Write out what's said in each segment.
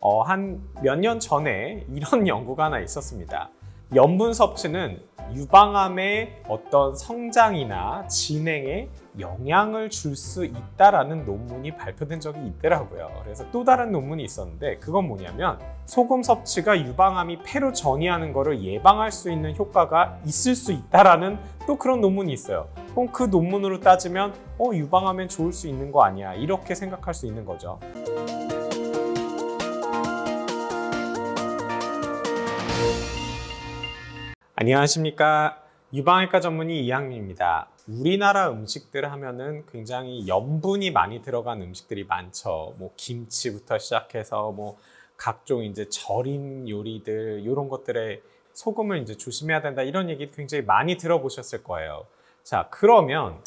한 몇 년 전에 이런 연구가 하나 있었습니다. 염분 섭취는 유방암의 어떤 성장이나 진행에 영향을 줄 수 있다라는 논문이 발표된 적이 있더라고요. 그래서 또 다른 논문이 있었는데 그건 뭐냐면 소금 섭취가 유방암이 폐로 전이하는 것을 예방할 수 있는 효과가 있을 수 있다라는 또 그런 논문이 있어요. 그럼 그 논문으로 따지면 유방암엔 좋을 수 있는 거 아니야, 이렇게 생각할 수 있는 거죠. 안녕하십니까. 유방외과 전문의 이항민입니다. 우리나라 음식들 하면은 굉장히 염분이 많이 들어간 음식들이 많죠. 뭐 김치부터 시작해서 뭐 각종 이제 절인 요리들, 이런 것들에 소금을 이제 조심해야 된다, 이런 얘기 굉장히 많이 들어보셨을 거예요. 자, 그러면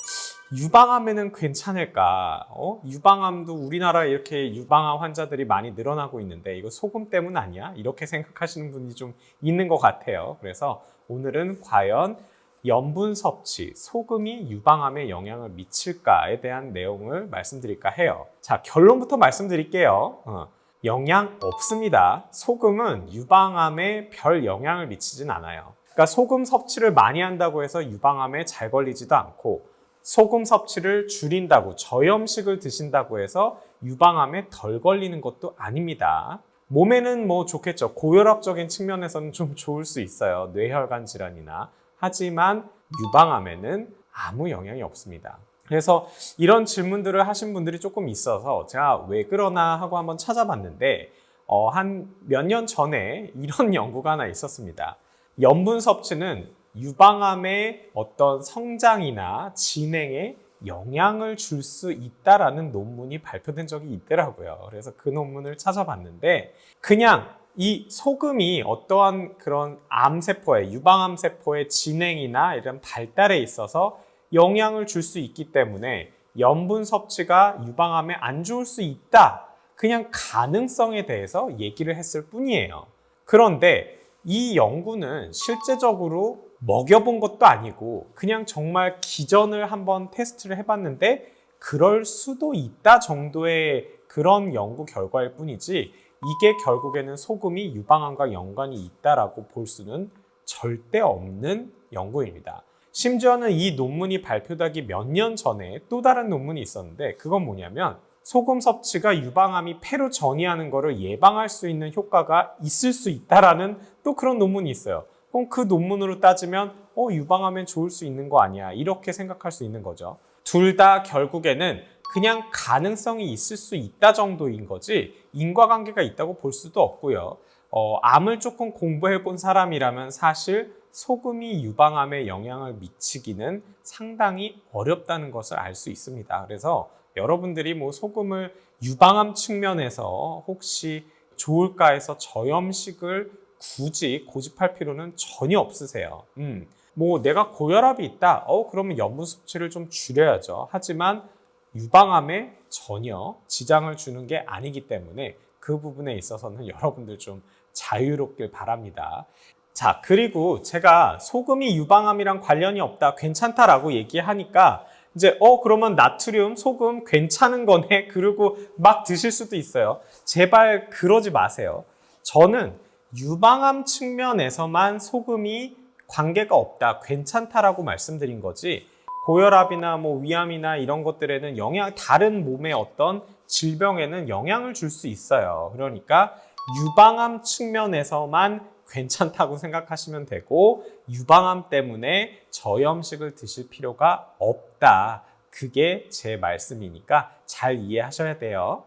유방암에는 괜찮을까? 유방암도 우리나라에 이렇게 유방암 환자들이 많이 늘어나고 있는데 이거 소금 때문 아니야? 이렇게 생각하시는 분이 좀 있는 것 같아요. 그래서 오늘은 과연 염분 섭취, 소금이 유방암에 영향을 미칠까에 대한 내용을 말씀드릴까 해요. 자, 결론부터 말씀드릴게요. 영향 없습니다. 소금은 유방암에 별 영향을 미치진 않아요. 그러니까 소금 섭취를 많이 한다고 해서 유방암에 잘 걸리지도 않고, 소금 섭취를 줄인다고, 저염식을 드신다고 해서 유방암에 덜 걸리는 것도 아닙니다. 몸에는 뭐 좋겠죠. 고혈압적인 측면에서는 좀 좋을 수 있어요. 뇌혈관 질환이나. 하지만 유방암에는 아무 영향이 없습니다. 그래서 이런 질문들을 하신 분들이 조금 있어서 제가 왜 그러나 하고 한번 찾아봤는데 한 몇 년 전에 이런 연구가 하나 있었습니다. 염분 섭취는 유방암의 어떤 성장이나 진행에 영향을 줄 수 있다라는 논문이 발표된 적이 있더라고요. 그래서 그 논문을 찾아봤는데 그냥 이 소금이 어떠한 그런 암세포의, 유방암세포의 진행이나 이런 발달에 있어서 영향을 줄 수 있기 때문에 염분 섭취가 유방암에 안 좋을 수 있다, 그냥 가능성에 대해서 얘기를 했을 뿐이에요. 그런데 이 연구는 실제적으로 먹여본 것도 아니고 그냥 정말 기전을 한번 테스트를 해봤는데 그럴 수도 있다 정도의 그런 연구 결과일 뿐이지, 이게 결국에는 소금이 유방암과 연관이 있다라고 볼 수는 절대 없는 연구입니다. 심지어는 이 논문이 발표되기 몇 년 전에 또 다른 논문이 있었는데 그건 뭐냐면 소금 섭취가 유방암이 폐로 전이하는 것을 예방할 수 있는 효과가 있을 수 있다라는 또 그런 논문이 있어요. 그럼 그 논문으로 따지면 유방암엔 좋을 수 있는 거 아니야, 이렇게 생각할 수 있는 거죠. 둘 다 결국에는 그냥 가능성이 있을 수 있다 정도인 거지 인과관계가 있다고 볼 수도 없고요. 암을 조금 공부해 본 사람이라면 사실 소금이 유방암에 영향을 미치기는 상당히 어렵다는 것을 알 수 있습니다. 그래서 여러분들이 뭐 소금을 유방암 측면에서 혹시 좋을까 해서 저염식을 굳이 고집할 필요는 전혀 없으세요. 뭐 내가 고혈압이 있다, 그러면 염분 섭취를 좀 줄여야죠. 하지만 유방암에 전혀 지장을 주는 게 아니기 때문에 그 부분에 있어서는 여러분들 좀 자유롭길 바랍니다. 자, 그리고 제가 소금이 유방암이랑 관련이 없다, 괜찮다라고 얘기하니까 이제 그러면 나트륨, 소금 괜찮은 거네, 그러고 막 드실 수도 있어요. 제발 그러지 마세요. 저는 유방암 측면에서만 소금이 관계가 없다, 괜찮다라고 말씀드린 거지, 고혈압이나 뭐 위암이나 이런 것들에는 다른 몸의 어떤 질병에는 영향을 줄 수 있어요. 그러니까 유방암 측면에서만 괜찮다고 생각하시면 되고 유방암 때문에 저염식을 드실 필요가 없다, 그게 제 말씀이니까 잘 이해하셔야 돼요.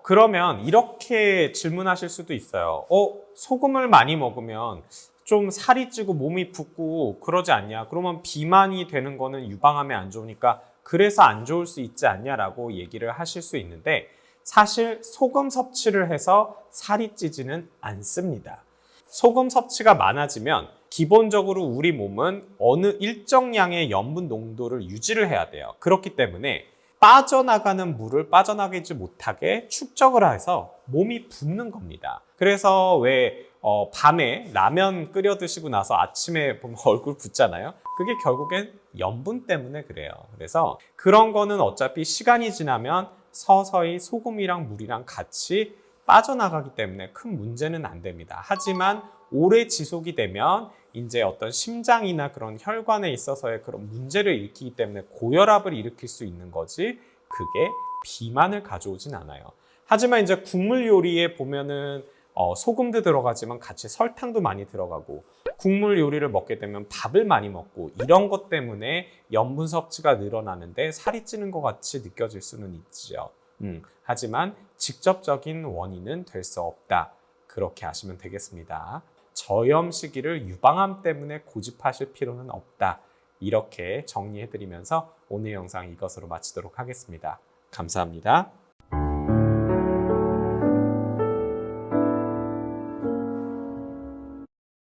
그러면 이렇게 질문하실 수도 있어요. 소금을 많이 먹으면 좀 살이 찌고 몸이 붓고 그러지 않냐? 그러면 비만이 되는 거는 유방암에 안 좋으니까 그래서 안 좋을 수 있지 않냐라고 얘기를 하실 수 있는데, 사실 소금 섭취를 해서 살이 찌지는 않습니다. 소금 섭취가 많아지면 기본적으로 우리 몸은 어느 일정량의 염분 농도를 유지를 해야 돼요. 그렇기 때문에 빠져나가는 물을 빠져나가지 못하게 축적을 해서 몸이 붓는 겁니다. 그래서 왜 밤에 라면 끓여 드시고 나서 아침에 보면 얼굴 붓잖아요. 그게 결국엔 염분 때문에 그래요. 그래서 그런 거는 어차피 시간이 지나면 서서히 소금이랑 물이랑 같이 빠져나가기 때문에 큰 문제는 안 됩니다. 하지만 오래 지속이 되면 이제 어떤 심장이나 그런 혈관에 있어서의 그런 문제를 일으키기 때문에 고혈압을 일으킬 수 있는 거지, 그게 비만을 가져오진 않아요. 하지만 이제 국물 요리에 보면은 소금도 들어가지만 같이 설탕도 많이 들어가고, 국물 요리를 먹게 되면 밥을 많이 먹고, 이런 것 때문에 염분 섭취가 늘어나는데 살이 찌는 것 같이 느껴질 수는 있죠. 하지만 직접적인 원인은 될 수 없다. 그렇게 하시면 되겠습니다. 저염 시기를 유방암 때문에 고집하실 필요는 없다. 이렇게 정리해드리면서 오늘 영상 이것으로 마치도록 하겠습니다. 감사합니다.